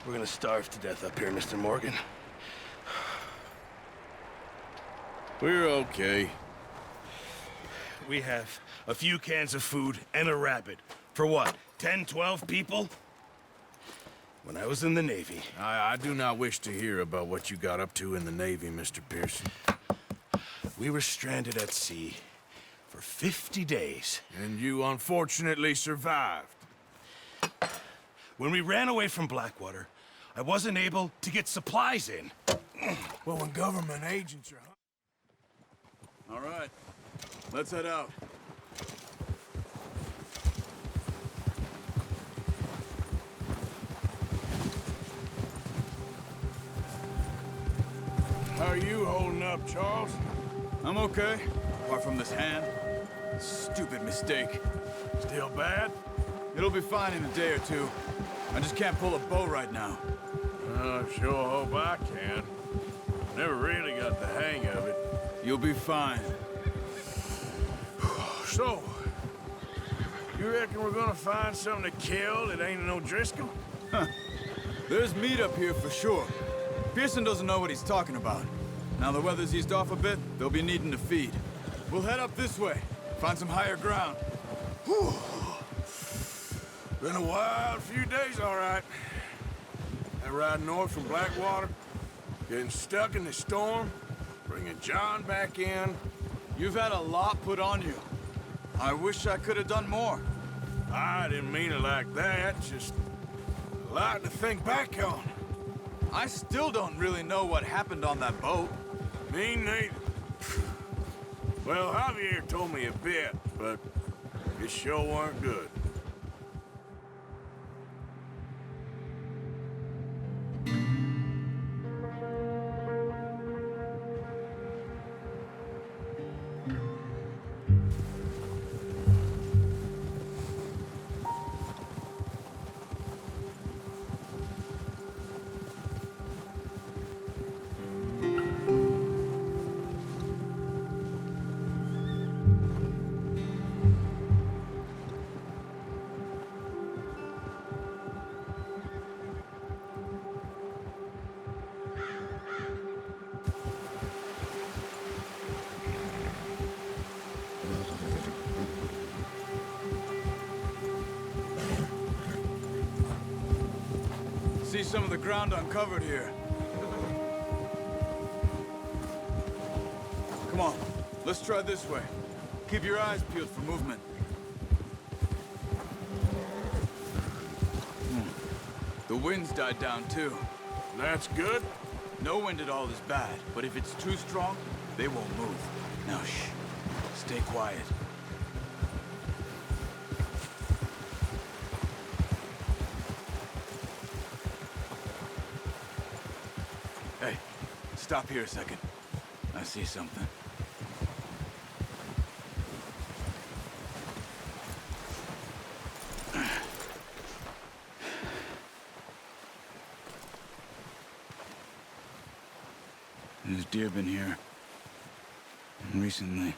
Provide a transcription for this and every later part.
We're gonna starve to death up here, Mr. Morgan. We're okay. We have a few cans of food and a rabbit. For what, 10, 12 people? When I was in the Navy... I do not wish to hear about what you got up to in the Navy, Mr. Pearson. We were stranded at sea for 50 days. And you unfortunately survived. When we ran away from Blackwater, I wasn't able to get supplies in. Well, when government agents are... All right, let's head out. How are you holding up, Charles? I'm okay, apart from this hand. Stupid mistake. Still bad? It'll be fine in a day or two. I just can't pull a bow right now. I sure hope I can. Never really got the hang of it. You'll be fine. So, you reckon we're gonna find something to kill that ain't no Driscoll? There's meat up here for sure. Pearson doesn't know what he's talking about. Now the weather's eased off a bit, they'll be needing to feed. We'll head up this way, find some higher ground. Whew. Been a wild few days, all right. That ride north from Blackwater, getting stuck in the storm, bringing John back in. You've had a lot put on you. I wish I could have done more. I didn't mean it like that, just a lot to think back on. I still don't really know what happened on that boat. Me neither. Well, Javier told me a bit, but it sure weren't good. See some of the ground uncovered here. Come on, let's try this way. Keep your eyes peeled for movement. The wind's died down too. That's good. No wind at all is bad, but if it's too strong, they won't move. Now shh, stay quiet. Hey, stop here a second. I see something. There's deer been here. Recently.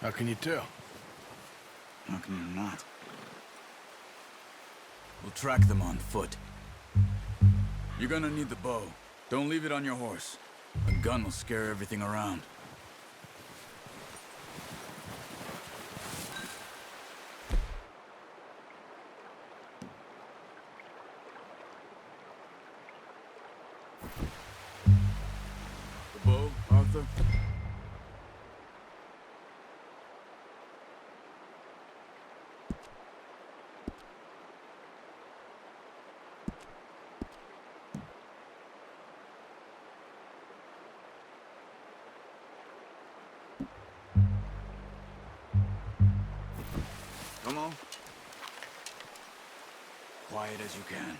How can you tell? How can you not? We'll track them on foot. You're gonna need the bow. Don't leave it on your horse. A gun will scare everything around. The bow, Arthur? Come on. Quiet as you can.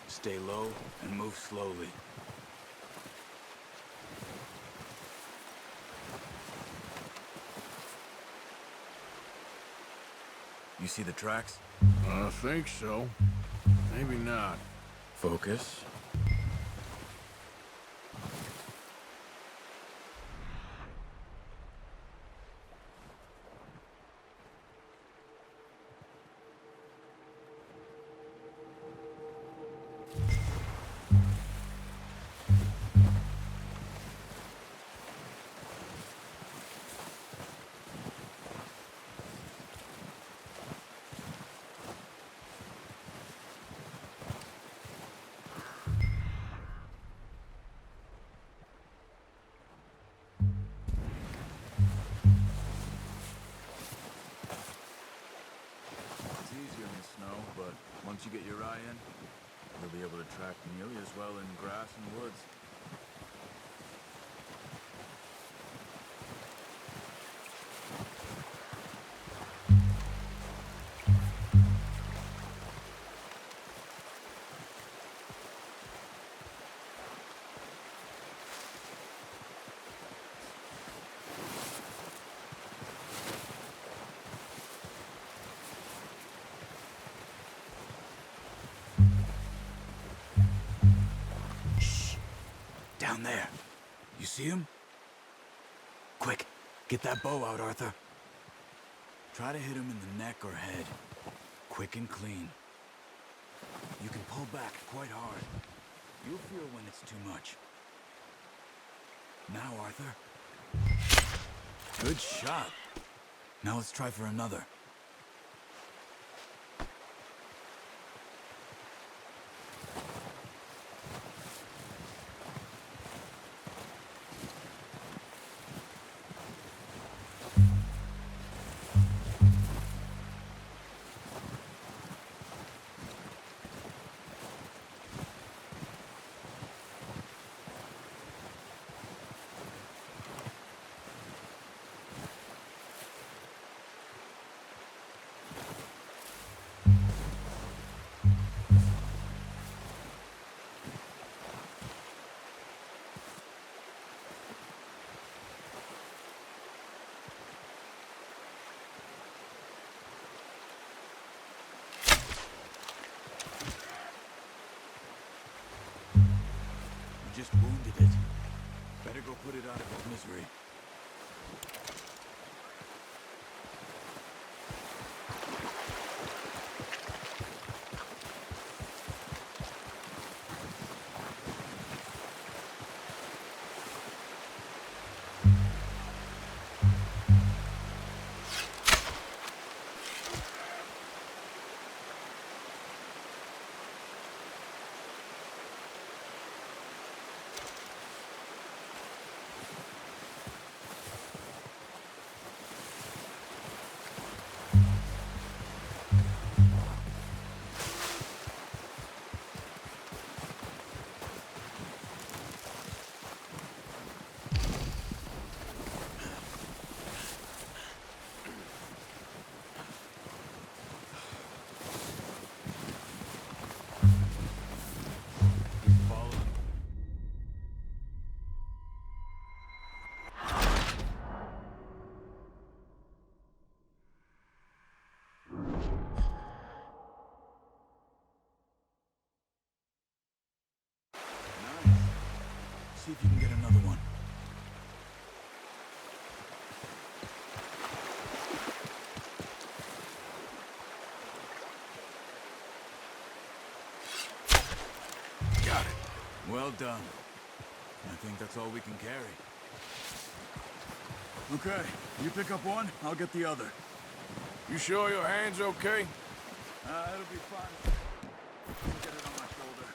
Stay low and move slowly. You see the tracks? I think so. Maybe not. Focus. once you get your eye in, you'll be able to track nearly as well in grass and woods. Down there. You see him? Quick, get that bow out, Arthur. Try to hit him in the neck or head. Quick and clean. You can pull back quite hard. You'll feel when it's too much. Now, Arthur. Good shot. Now let's try for another. Just wounded it. Better go put it out of its misery. See if you can get another one. Got it. Well done. I think that's all we can carry. Okay, you pick up one, I'll get the other. You sure your hand's okay? It'll be fine. I'll get it on my shoulder.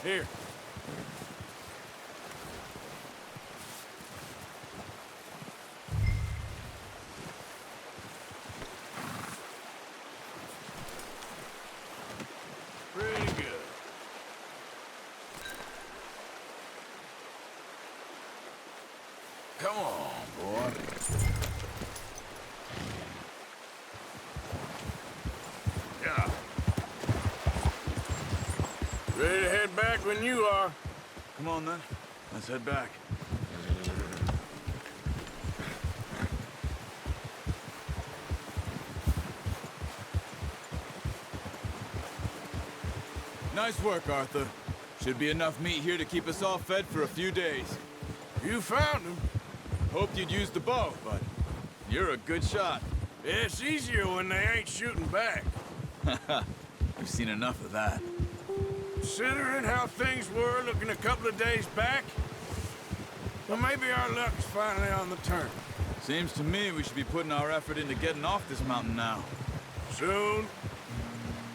Here. Pretty good. Come on, boy. Yeah. Ready to head back when you are. Come on then, let's head back. Nice work, Arthur. Should be enough meat here to keep us all fed for a few days. You found him. Hoped you'd use the bow, but you're a good shot. It's easier when they ain't shooting back. We've seen enough of that. Considering how things were looking a couple of days back, well, maybe our luck's finally on the turn. Seems to me we should be putting our effort into getting off this mountain now. Soon.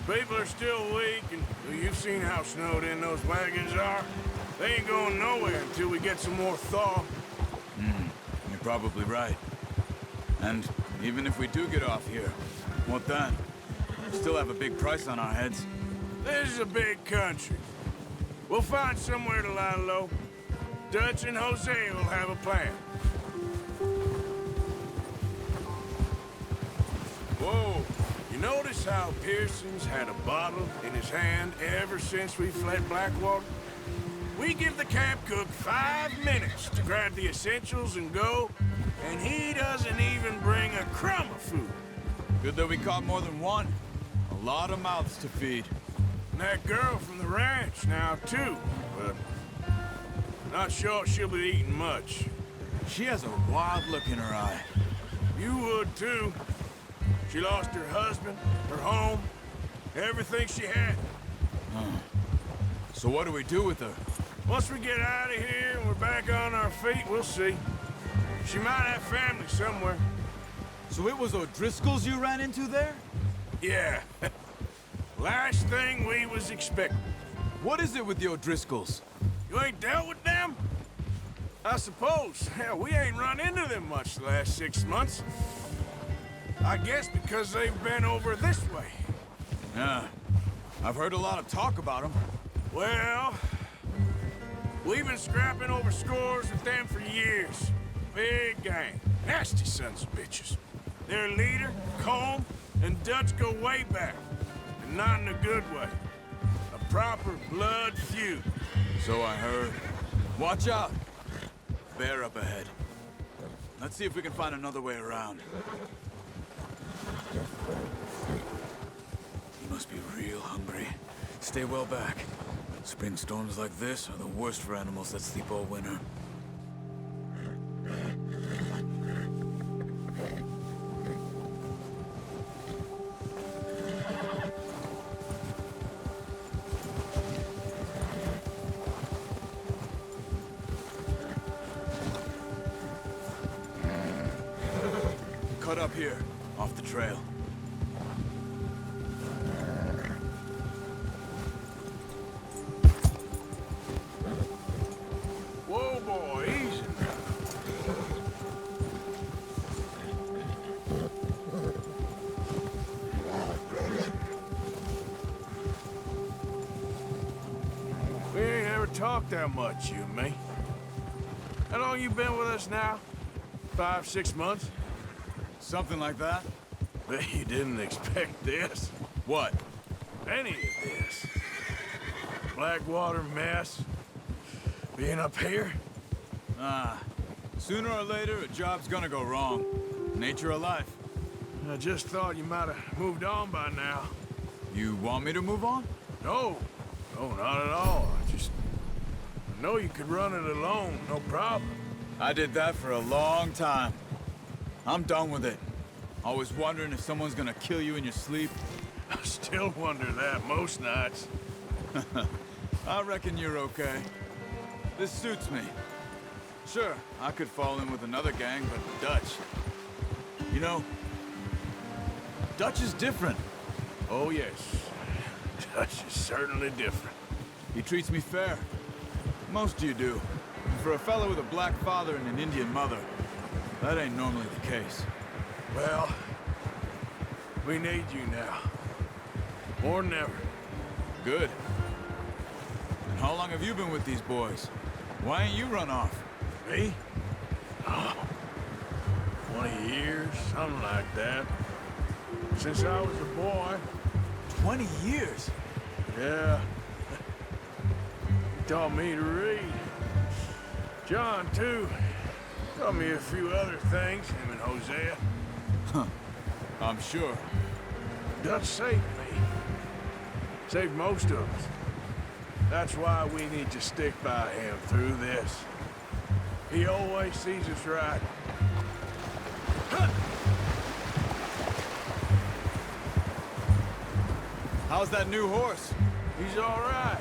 People are still weak, and you've seen how snowed in those wagons are. They ain't going nowhere until we get some more thaw. You're probably right. And even if we do get off here, what then? We still have a big price on our heads. This is a big country. We'll find somewhere to lie low. Dutch and Jose will have a plan. Whoa! You notice how Pearson's had a bottle in his hand ever since we fled Blackwater? We give the camp cook 5 minutes to grab the essentials and go, and he doesn't even bring a crumb of food. Good that we caught more than one. A lot of mouths to feed. And that girl from the ranch now, too, but not sure she'll be eating much. She has a wild look in her eye. You would, too. She lost her husband, her home, everything she had. So what do we do with her? Once we get out of here and we're back on our feet, we'll see. She might have family somewhere. So it was O'Driscoll's you ran into there? Yeah. Last thing we was expecting. What is it with the O'Driscolls? You ain't dealt with them? I suppose. Hell, we ain't run into them much the last 6 months. I guess because they've been over this way. Yeah. I've heard a lot of talk about them. Well, we've been scrapping over scores with them for years. Big gang. Nasty sons of bitches. Their leader, Combe, and Dutch go way back. And not in a good way. A proper blood feud. So I heard. Watch out. Bear up ahead. Let's see if we can find another way around. You must be real hungry. Stay well back. Spring storms like this are the worst for animals that sleep all winter. Cut up here, off the trail. Whoa, boy, easy. We ain't ever talked that much, you and me. How long you been with us now? 5, 6 months? Something like that? Bet you didn't expect this. What? Any of this. Blackwater mess. Being up here? Sooner or later, a job's gonna go wrong. Nature of life. I just thought you might have moved on by now. You want me to move on? No. No, not at all. I know you could run it alone, no problem. I did that for a long time. I'm done with it. Always wondering if someone's gonna kill you in your sleep. I still wonder that most nights. I reckon you're okay. This suits me. Sure, I could fall in with another gang, but Dutch... You know, Dutch is different. Oh, yes. Dutch is certainly different. He treats me fair. Most of you do. And for a fellow with a black father and an Indian mother, that ain't normally the case. Well, we need you now. More than ever. Good. And how long have you been with these boys? Why ain't you run off? Me? Oh, 20 years, something like that. Since I was a boy. 20 years? Yeah. Taught me to read. John, too. Taught me a few other things, him and Hosea. Huh. I'm sure. Dutch saved me. Saved most of us. That's why we need to stick by him through this. He always sees us right. How's that new horse? He's all right.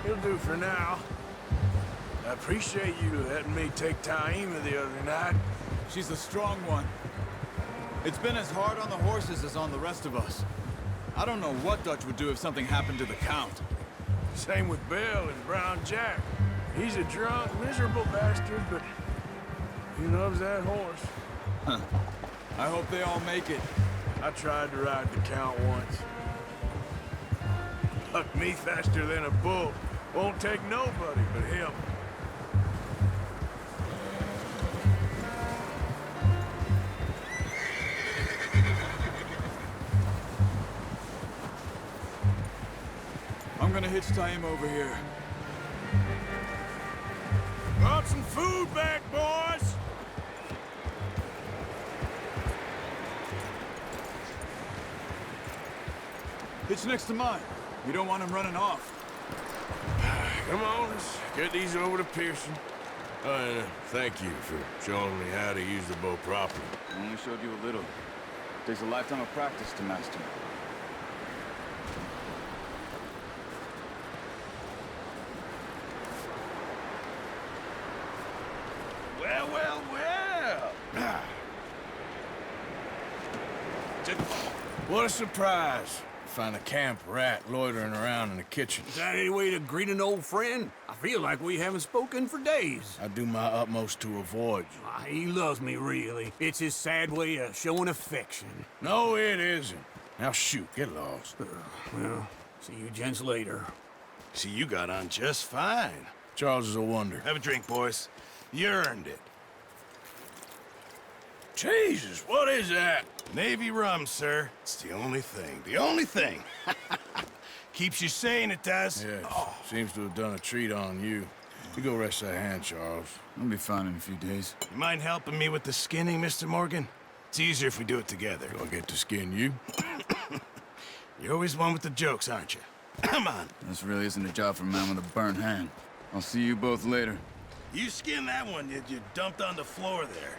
He'll do for now. I appreciate you letting me take Taima the other night. She's a strong one. It's been as hard on the horses as on the rest of us. I don't know what Dutch would do if something happened to the Count. Same with Bill and Brown Jack. He's a drunk, miserable bastard, but he loves that horse. Huh. I hope they all make it. I tried to ride the Count once. Bucked me faster than a bull. Won't take nobody but him. I'm gonna hitch Taima over here. Brought some food back, boys! Hitch next to mine. We don't want him running off. Come on, let's get these over to Pearson. Thank you for showing me how to use the bow properly. I only showed you a little. Takes a lifetime of practice to master. Well, well, well. What a surprise. Find a camp rat loitering around in the kitchen. Is that any way to greet an old friend? I feel like we haven't spoken for days. I do my utmost to avoid you. He loves me, really. It's his sad way of showing affection. No, it isn't. Now shoot, get lost. Well, see you gents later. See, you got on just fine. Charles is a wonder. Have a drink, boys. You earned it. Jesus, what is that? Navy rum, sir. It's the only thing. The only thing. Keeps you sane, it does. Yes, seems to have done a treat on you. You go rest that hand, Charles. I'll be fine in a few days. You mind helping me with the skinning, Mr. Morgan? It's easier if we do it together. Do I get to skin you? You're always one with the jokes, aren't you? Come on. This really isn't a job for a man with a burnt hand. I'll see you both later. You skin that one you dumped on the floor there.